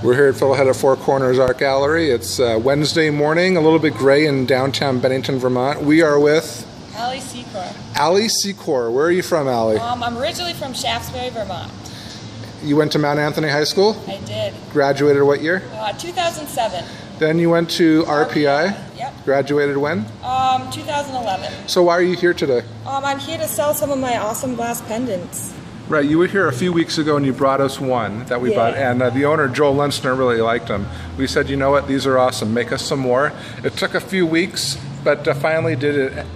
We're here at Fiddlehead at Four Corners Art Gallery. It's Wednesday morning, a little bit gray in downtown Bennington, Vermont. We are with Ali Secor. Ali Secor. Where are you from, Ali? I'm originally from Shaftsbury, Vermont. You went to Mount Anthony High School? I did. Graduated what year? 2007. Then you went to RPI? Yep. Graduated when? 2011. So why are you here today? I'm here to sell some of my awesome glass pendants. Right, you were here a few weeks ago and you brought us one that we bought, and the owner, Joel Lunsner, really liked them. We said, you know what, these are awesome, make us some more. It took a few weeks, but finally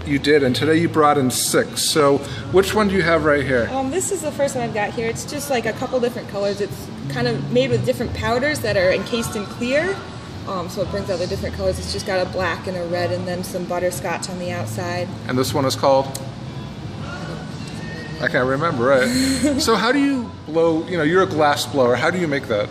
you did, and today you brought in 6. So which one do you have right here? This is the first one I've got here. It's just like a couple different colors. It's kind of made with different powders that are encased in clear. So it brings out the different colors. It's just got a black and a red and then some butterscotch on the outside. And this one is called? I can't remember, right? So how do you blow, you're a glass blower, how do you make that?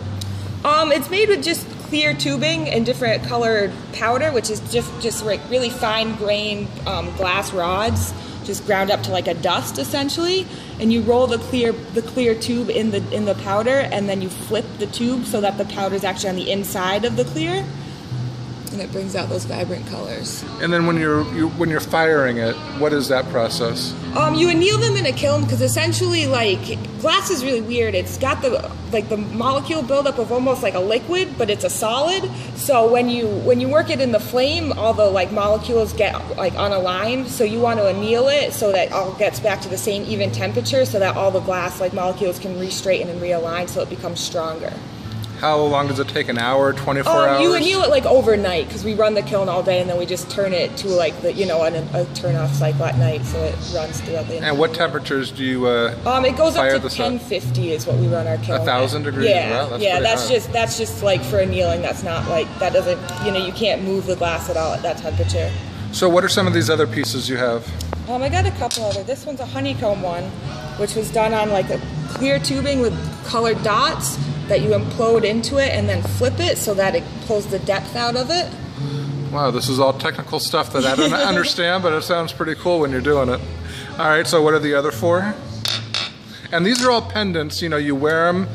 It's made with just clear tubing and different colored powder, which is just like really fine grained glass rods, just ground up to like a dust essentially. And you roll the clear tube in the powder, and then you flip the tube so that the powder is actually on the inside of the clear. And it brings out those vibrant colors. And then when you're firing it, what is that process? You anneal them in a kiln because essentially, like, glass is really weird. It's got the molecule buildup of almost like a liquid, but it's a solid. So when you work it in the flame, all the molecules get unaligned. So you want to anneal it so that all gets back to the same even temperature, so that all the glass molecules can re-straighten and realign, so it becomes stronger. How long does it take? An hour, 24 hours? You anneal it overnight because we run the kiln all day, and then we just turn it to a turn-off cycle at night, so it runs throughout the night. And what temperatures do you it goes up to 1050 is what we run our kiln. 1,000 degrees? Yeah, wow, that's just like for annealing. That's not that doesn't you can't move the glass at all at that temperature. So what are some of these other pieces you have? I got a couple other. This one's a honeycomb one, which was done on a clear tubing with colored dots that you implode into it and then flip it so that it pulls the depth out of it. Wow, this is all technical stuff that I don't understand, but it sounds pretty cool when you're doing it. All right, so what are the other 4? And these are all pendants, you wear them,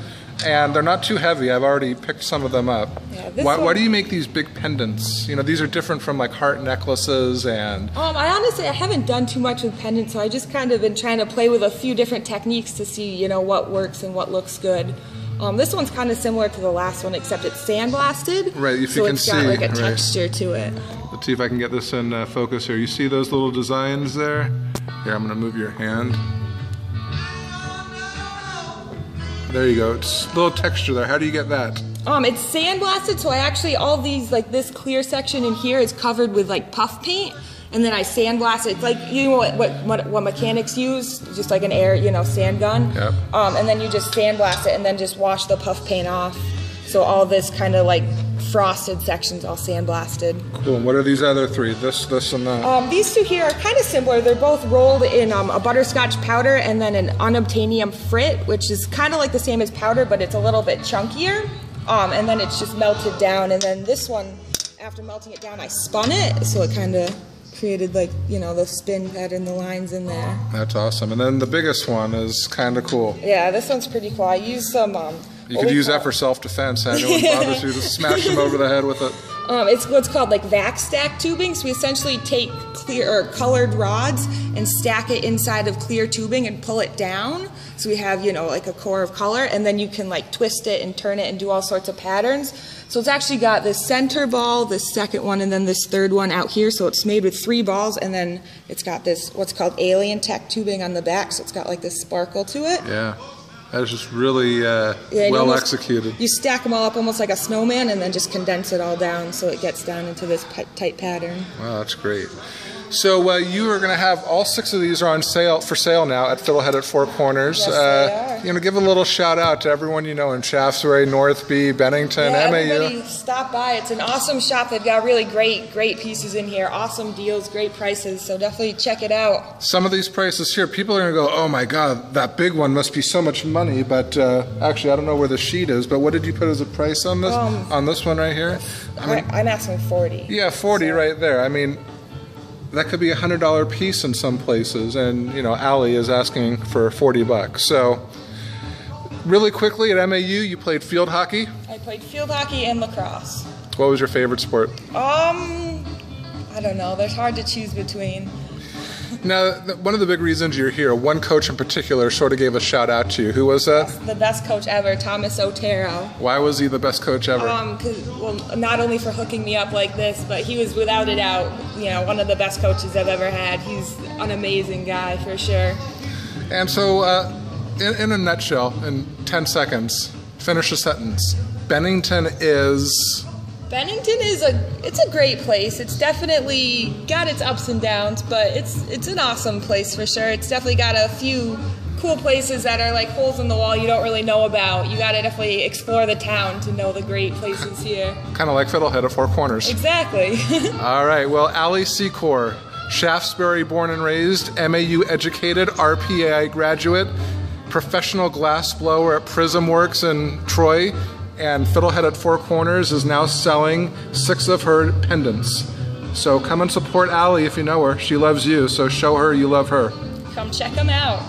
and they're not too heavy. I've already picked some of them up. Yeah, why do you make these big pendants? These are different from heart necklaces and... I honestly haven't done too much with pendants, so I just kind of been trying to play with a few different techniques to see, what works and what looks good. This one's kind of similar to the last one, except it's sandblasted. Right, if you can see. So it's got a texture to it. Let's see if I can get this in focus here. You see those little designs there? Here, I'm going to move your hand. There you go. It's a little texture there. How do you get that? It's sandblasted, so I actually, all these, this clear section in here is covered with puff paint. And then I sandblast it. It's what mechanics use, just like an air, sand gun. Yep. And then you just sandblast it and then just wash the puff paint off. So all this kind of frosted sections all sandblasted. Cool. And what are these other 3? This, and that? These 2 here are kind of similar. They're both rolled in a butterscotch powder and then an unobtainium frit, which is kind of the same as powder, but it's a little bit chunkier. And then it's just melted down. And then this one, after melting it down, I spun it, so it kind of created the spin pattern, the lines in there. That's awesome. And then the biggest one is kind of cool. Yeah, this one's pretty cool. I used some you could use that for self-defense. No one bothers you to smash them over the head with it. It's what's called vac stack tubing. So we essentially take clear or colored rods and stack it inside of clear tubing and pull it down. So we have a core of color, and then you can twist it and turn it and do all sorts of patterns. So it's actually got this center ball, this second one, and then this third one out here. So it's made with 3 balls, and then it's got this what's called alien tech tubing on the back. So it's got this sparkle to it. Yeah. That was just really well executed. You stack them all up almost like a snowman and then just condense it all down so it gets down into this tight pattern. Wow, that's great. So you are going to have all 6 of these are on sale now at Fiddlehead at Four Corners. Yes, they are. Give a little shout out to everyone in Shaftsbury, Northby, Bennington, yeah, MAU. Everybody stop by. It's an awesome shop. They've got really great pieces in here. Awesome deals, great prices. So definitely check it out. Some of these prices here, people are going to go, oh my God, that big one must be so much money. But actually, I don't know where the sheet is. But what did you put as a price on this? On this one right here? I'm asking 40. Yeah, 40 right there. I mean, that could be a $100 piece in some places, and Ali is asking for 40 bucks. So Really quickly, at MAU, you played field hockey. I played field hockey and lacrosse. What was your favorite sport? I don't know. There's hard to choose between. Now, one of the big reasons you're here, one coach in particular sort of gave a shout out to you. Who was that? The best coach ever, Thomas Otero. Why was he the best coach ever? Well, not only for hooking me up like this, but he was without a doubt, one of the best coaches I've ever had. He's an amazing guy for sure. And so, in a nutshell, in 10 seconds, finish a sentence. Bennington is it's a great place. It's definitely got its ups and downs, but it's an awesome place for sure. It's definitely got a few cool places that are like holes in the wall you don't really know about. You got to definitely explore the town to know the great places here. Kind of like Fiddlehead at Four Corners. Exactly. All right, well, Ali Secor, Shaftsbury born and raised, MAU educated, RPAI graduate, professional glass blower at Prism Works in Troy, and Fiddlehead at Four Corners is now selling 6 of her pendants. So come and support Ali if you know her. She loves you, so show her you love her. Come check them out.